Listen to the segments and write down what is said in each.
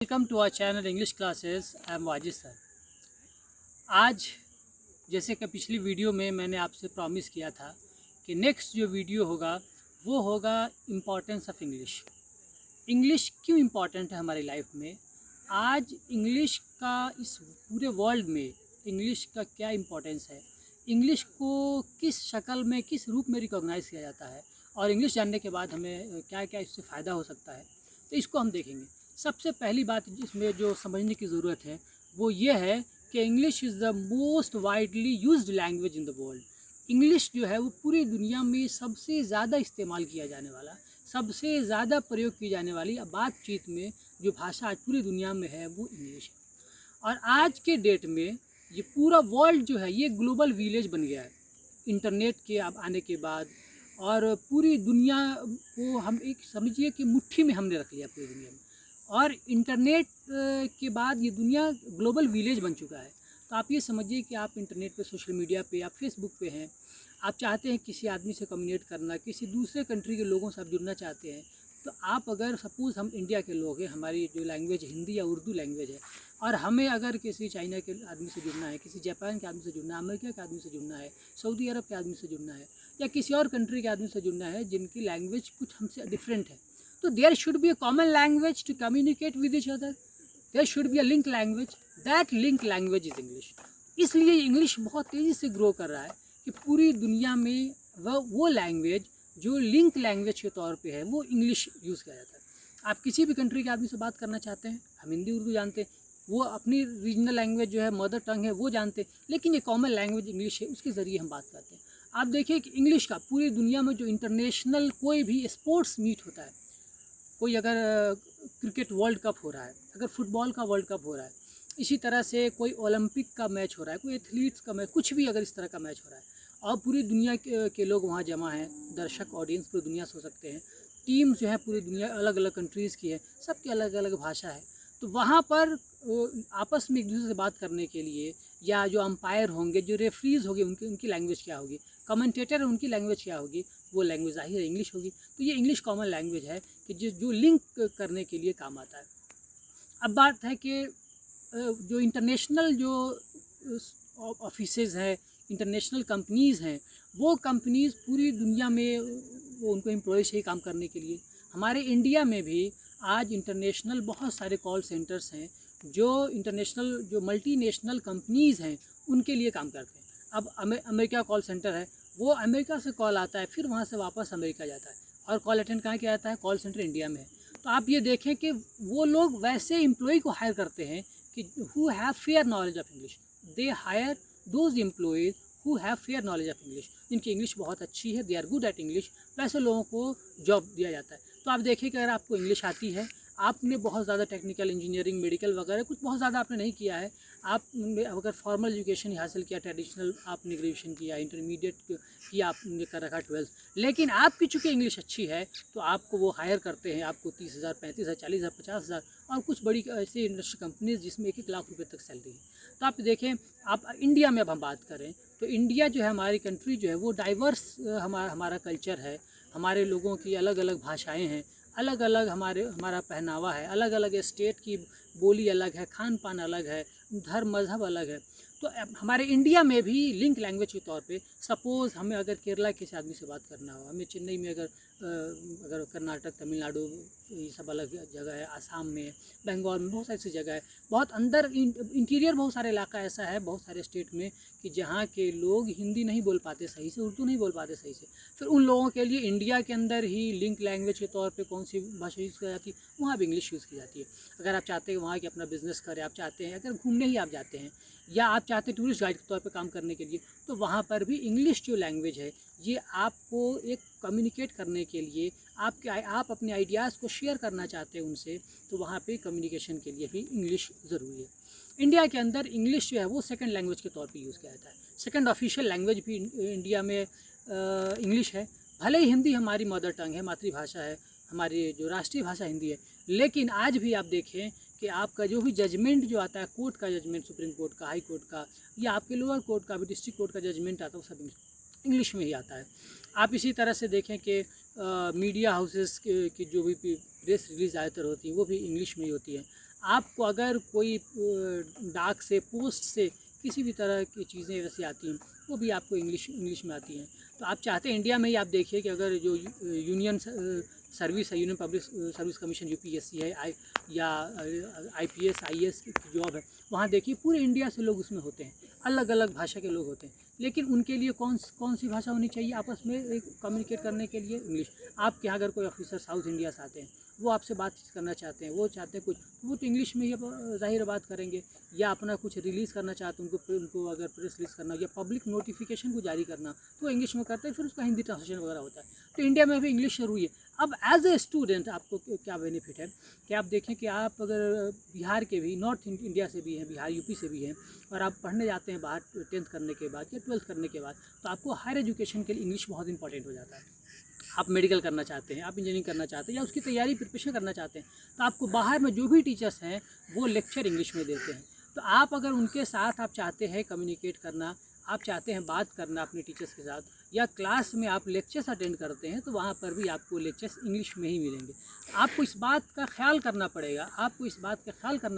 Welcome to our channel English classes. I am Wajid sir. आज जैसे कि पिछली वीडियो में मैंने आपसे प्रॉमिस किया था कि नेक्स्ट जो वीडियो होगा वो होगा इम्पोर्टेंस ऑफ इंग्लिश। इंग्लिश क्यों इम्पोर्टेंट है हमारी लाइफ में। आज इंग्लिश का इस पूरे वर्ल्ड में इंग्लिश का क्या इम्पोर्टेंस है, इंग्लिश को किस शक्ल में किस रूप में रिकॉग्नाइज़ किया जाता है और इंग्लिश जानने के बाद हमें क्या क्या इससे फ़ायदा हो सकता है, तो इसको हम देखेंगे। सबसे पहली बात जिसमें जो समझने की ज़रूरत है वो ये है कि English is the most widely used language in the world. English जो है वो पूरी दुनिया में सबसे ज़्यादा इस्तेमाल किया जाने वाला, सबसे ज़्यादा प्रयोग की जाने वाली बातचीत में जो भाषा आज पूरी दुनिया में है वो इंग्लिश है। और आज के डेट में ये पूरा वर्ल्ड जो है ये ग्लोबल विलेज बन गया है इंटरनेट के अब आने के बाद। और पूरी दुनिया को हम एक समझिए कि मुट्ठी में हमने रख लिया पूरी दुनिया में। और इंटरनेट के बाद ये दुनिया ग्लोबल विलेज बन चुका है। तो आप ये समझिए कि आप इंटरनेट पे, सोशल मीडिया पे, आप फेसबुक पे हैं, आप चाहते हैं किसी आदमी से कम्युनिकेट करना, किसी दूसरे कंट्री के लोगों से आप जुड़ना चाहते हैं, तो आप अगर सपोज़ हम इंडिया के लोग हैं, हमारी जो लैंग्वेज हिंदी या उर्दू लैंग्वेज है, और हमें अगर किसी चाइना के आदमी से जुड़ना है, किसी जापान के आदमी से जुड़ना है, अमेरिका के आदमी से जुड़ना है, सऊदी अरब के आदमी से जुड़ना है, या किसी और कंट्री के आदमी से जुड़ना है जिनकी लैंग्वेज कुछ हमसे डिफरेंट है, तो there should be a common language to communicate with each other. There should be a link language. That link language is English. इसलिए इंग्लिश बहुत तेज़ी से ग्रो कर रहा है कि पूरी दुनिया में वो लैंग्वेज जो लिंक लैंग्वेज के तौर पे है वो इंग्लिश यूज़ किया जाता है। आप किसी भी कंट्री के आदमी से बात करना चाहते हैं, हम हिंदी उर्दू जानते हैं, वो अपनी रीजनल लैंग्वेज जो है मदर टंग है वो जानते हैं, लेकिन ये कॉमन लैंग्वेज इंग्लिश है, उसके ज़रिए हम बात करते हैं। आप देखिए कि इंग्लिश का पूरी दुनिया में जो इंटरनेशनल कोई भी स्पोर्ट्स मीट होता है, कोई अगर क्रिकेट वर्ल्ड कप हो रहा है, अगर फुटबॉल का वर्ल्ड कप हो रहा है, इसी तरह से कोई ओलंपिक का मैच हो रहा है, कोई एथलीट्स का मैच, कुछ भी अगर इस तरह का मैच हो रहा है और पूरी दुनिया के लोग वहाँ जमा हैं, दर्शक ऑडियंस पूरी दुनिया से हो सकते हैं, टीम जो है पूरी दुनिया अलग अलग कंट्रीज़ की है, सबकी अलग अलग भाषा है, तो वहाँ पर आपस में एक दूसरे से बात करने के लिए या जो अंपायर होंगे, जो रेफरीज होंगे, उनकी लैंग्वेज क्या होगी, कमेंटेटर उनकी लैंग्वेज क्या होगी, वो लैंग्वेज जाहिर है इंग्लिश होगी। तो ये इंग्लिश कॉमन लैंग्वेज है कि जो लिंक करने के लिए काम आता है। अब बात है कि जो इंटरनेशनल जो ऑफिसेज हैं, इंटरनेशनल कंपनीज़ हैं, वो कंपनीज़ पूरी दुनिया में वो उनको एम्प्लॉय चाहिए काम करने के लिए। हमारे इंडिया में भी आज इंटरनेशनल बहुत सारे कॉल सेंटर्स हैं जो इंटरनेशनल जो मल्टीनेशनल कंपनीज़ हैं उनके लिए काम करते हैं। अब अमेरिका कॉल सेंटर है, वो अमेरिका से कॉल आता है, फिर वहाँ से वापस अमेरिका जाता है और कॉल अटेंड कहाँ किया जाता है, कॉल सेंटर इंडिया में है। तो आप ये देखें कि वो लोग वैसे एम्प्लॉय को हायर करते हैं कि who have fair knowledge of English. They hire those employees who have fair knowledge of English, जिनकी इंग्लिश बहुत अच्छी है, they are good at English, वैसे लोगों को जॉब दिया जाता है। तो आप देखिए कि अगर आपको इंग्लिश आती है, आपने बहुत ज़्यादा टेक्निकल इंजीनियरिंग, मेडिकल वगैरह कुछ बहुत ज़्यादा आपने नहीं किया है, आप अगर फॉर्मल एजुकेशन हासिल किया, ट्रेडिशनल आपने ग्रेजुएशन किया, इंटरमीडिएट किया, आपने कर रखा 12th, लेकिन आपकी चूँकि इंग्लिश अच्छी है तो आपको वो हायर करते हैं, आपको 30,000, 35,000, 40,000, 50,000 और कुछ बड़ी ऐसी इंडस्ट्री कंपनीज जिसमें 1-1 लाख रुपए तक सैलरी है। तो आप देखें, आप इंडिया में अब हम बात करें तो इंडिया जो है, हमारी कंट्री जो है वो डाइवर्स हमारा कल्चर है, हमारे लोगों की अलग अलग भाषाएँ हैं, अलग अलग हमारा पहनावा है, अलग अलग स्टेट की बोली अलग है, खान पान अलग है, धर्म मज़हब अलग है। तो हमारे इंडिया में भी लिंक लैंग्वेज के तौर पे सपोज़ हमें अगर केरला के आदमी से बात करना हो, हमें चेन्नई में अगर कर्नाटक, तमिलनाडु, ये सब अलग जगह है, आसाम में, बंगाल में बहुत सारी ऐसी जगह है, बहुत अंदर इंटीरियर बहुत सारे इलाका ऐसा है बहुत सारे स्टेट में कि जहाँ के लोग हिंदी नहीं बोल पाते सही से, उर्दू नहीं बोल पाते सही से। फिर उन लोगों के लिए इंडिया के अंदर ही लिंक लैंग्वेज के तौर पे कौन सी भाषा यूज़ की जाती है, वहाँ भी इंग्लिश यूज़ की जाती है। अगर आप चाहते हैं वहाँ की अपना बिजनेस करें, आप चाहते हैं अगर घूमने ही आप जाते हैं, या आप चाहते हैं टूरिस्ट गाइड के तौर पे काम करने के लिए, तो वहाँ पर भी इंग्लिश जो लैंग्वेज है ये आपको एक कम्युनिकेट करने के लिए, आप अपने आइडियाज़ को शेयर करना चाहते हैं उनसे, तो वहाँ पे कम्युनिकेशन के लिए भी इंग्लिश ज़रूरी है। इंडिया के अंदर इंग्लिश जो है वो सेकंड लैंग्वेज के तौर पे यूज़ किया जाता है। सेकंड ऑफिशियल लैंग्वेज भी इंडिया में इंग्लिश है। भले ही हिंदी हमारी मदर टंग है, मातृभाषा है, हमारी जो राष्ट्रीय भाषा हिंदी है, लेकिन आज भी आप देखें कि आपका जो भी जजमेंट जो आता है, कोर्ट का जजमेंट, सुप्रीम कोर्ट का, हाई कोर्ट का, या आपके लोअर कोर्ट का भी, डिस्ट्रिक्ट कोर्ट का जजमेंट आता है, वो सब इंग्लिश में ही आता है। आप इसी तरह से देखें कि मीडिया हाउसेस की जो भी प्रेस रिलीज ज़्यादातर होती है वो भी इंग्लिश में ही होती है। आपको अगर कोई डाक से, पोस्ट से किसी भी तरह की चीज़ें वैसे आती हैं, वो भी आपको इंग्लिश में आती हैं। तो आप चाहते हैं इंडिया में ही आप देखिए कि अगर जो यूनियन सर्विस है, union public service commission UPSC है, या आईपीएस आईएएस की जॉब है, वहाँ देखिए पूरे इंडिया से लोग उसमें होते हैं, अलग अलग भाषा के लोग होते हैं। लेकिन उनके लिए कौन सी भाषा होनी चाहिए आपस में एक कम्युनिकेट करने के लिए? इंग्लिश। आपके यहाँ अगर कोई ऑफिसर साउथ इंडिया से आते हैं, वो आपसे बातचीत करना चाहते हैं, वो चाहते हैं कुछ, तो वो तो इंग्लिश में ही ज़ाहिर बात करेंगे। या अपना कुछ रिलीज़ करना चाहते हैं, उनको अगर प्रेस रिलीज़ करना या पब्लिक नोटिफिकेशन को जारी करना, तो वो इंग्लिश में करते हैं, फिर उसका हिंदी ट्रांसलेशन वगैरह होता है। तो इंडिया में भी इंग्लिश जरूरी है। अब एज ए स्टूडेंट आपको क्या बेनिफिट है कि आप देखें कि आप अगर बिहार के भी, नॉर्थ इंडिया से भी हैं, बिहार यूपी से भी हैं, और आप पढ़ने जाते हैं बाहर 10th करने के बाद या 12th करने के बाद, तो आपको हायर एजुकेशन के लिए इंग्लिश बहुत इंपॉर्टेंट हो जाता है। आप मेडिकल करना चाहते हैं, आप इंजीनियरिंग करना चाहते हैं, या उसकी तैयारी प्रिपरेशन करना चाहते हैं, तो आपको बाहर में जो भी टीचर्स हैं वो लेक्चर इंग्लिश में देते हैं। तो आप अगर उनके साथ आप चाहते हैं कम्युनिकेट करना, आप चाहते हैं बात करना अपने टीचर्स के साथ, या क्लास में आप लेक्चर्स अटेंड करते हैं, तो वहाँ पर भी आपको लेक्चर्स इंग्लिश में ही मिलेंगे। आपको इस बात का ख्याल करना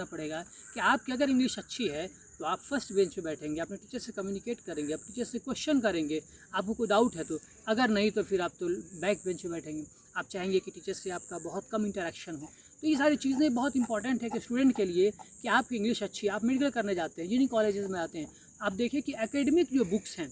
पड़ेगा कि आपकी अगर इंग्लिश अच्छी है तो आप फर्स्ट बेंच पे बैठेंगे, अपने टीचर से कम्युनिकेट करेंगे, अपने टीचर से क्वेश्चन करेंगे, आपको कोई डाउट है तो। अगर नहीं तो फिर आप तो बैक बेंच पे बैठेंगे। आप चाहेंगे कि टीचर से आपका बहुत कम इंटरेक्शन हो। तो ये सारी चीज़ें बहुत इंपॉर्टेंट है कि स्टूडेंट के लिए कि आपकी इंग्लिश अच्छी है। आप मेडिकल करने जाते हैं, जिन्हीं कॉलेजेस में आते हैं, आप देखिए कि एकेडमिक जो बुक्स हैं,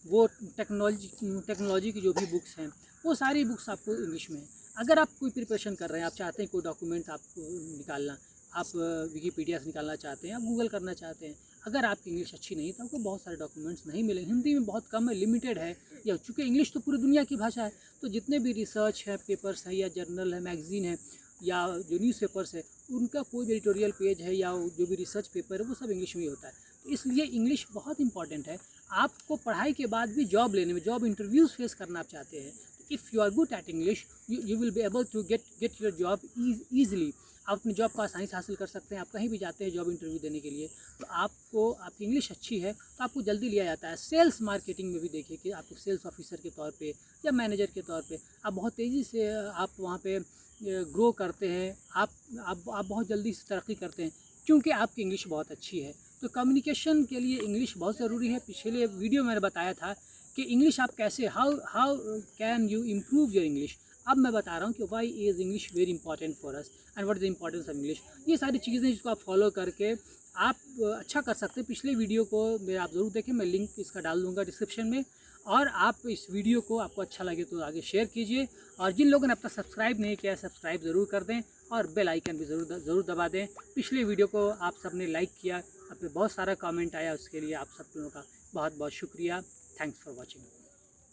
वो टेक्नोलॉजी की जो भी बुक्स हैं, वो सारी बुक्स आपको इंग्लिश में हैं। अगर आप कोई प्रिपरेशन कर रहे हैं, आप चाहते हैं कोई डॉक्यूमेंट आपको निकालना, आप विकीपीडिया से निकालना चाहते हैं, आप गूगल करना चाहते हैं, अगर आपकी इंग्लिश अच्छी नहीं है तो आपको बहुत सारे डॉक्यूमेंट्स नहीं मिलेंगे। हिंदी में बहुत कम है, लिमिटेड है, या चूँकि इंग्लिश तो पूरी दुनिया की भाषा है, तो जितने भी रिसर्च है, पेपर्स है, या जर्नल है, मैगज़ीन है, या जो न्यूज़पेपर्स है, उनका कोई भी एडिटोरियल पेज है या जो भी रिसर्च पेपर है, वो सब इंग्लिश में ही होता है। तो इसलिए इंग्लिश बहुत इंपॉर्टेंट है। आपको पढ़ाई के बाद भी जॉब लेने में, जॉब इंटरव्यूज़ फेस करना आप चाहते हैं, if you are good at English, you will be able to get your job easily. आप अपनी जॉब को आसानी से हासिल कर सकते हैं। आप कहीं भी जाते हैं जॉब इंटरव्यू देने के लिए, तो आपको, आपकी इंग्लिश अच्छी है तो आपको जल्दी लिया जाता है। सेल्स मार्केटिंग में भी देखिए कि आपको सेल्स ऑफिसर के तौर पे या मैनेजर के तौर पे आप बहुत तेज़ी से आप वहाँ पे ग्रो करते हैं, आप बहुत जल्दी से तरक्की करते हैं, क्योंकि आपकी इंग्लिश बहुत अच्छी है। तो कम्युनिकेशन के लिए इंग्लिश बहुत ज़रूरी है। पिछले वीडियो मैंने बताया था कि इंग्लिश आप कैसे, how can you improve your English. अब मैं बता रहा हूँ कि why is English very important for us and what is the importance of English. ये सारी चीज़ें जिसको आप फॉलो करके आप अच्छा कर सकते हैं। पिछले वीडियो को आप ज़रूर देखें, मैं लिंक इसका डाल दूँगा डिस्क्रिप्शन में। और आप इस वीडियो को, आपको अच्छा लगे तो आगे शेयर कीजिए, और जिन लोगों ने अब तक सब्सक्राइब नहीं किया है, सब्सक्राइब ज़रूर कर दें, और बेल आइकन भी ज़रूर दबा दें। पिछले वीडियो को आप सब ने लाइक किया, आप पे बहुत सारा कमेंट आया, उसके लिए आप सब लोगों का बहुत बहुत शुक्रिया। Thanks for watching.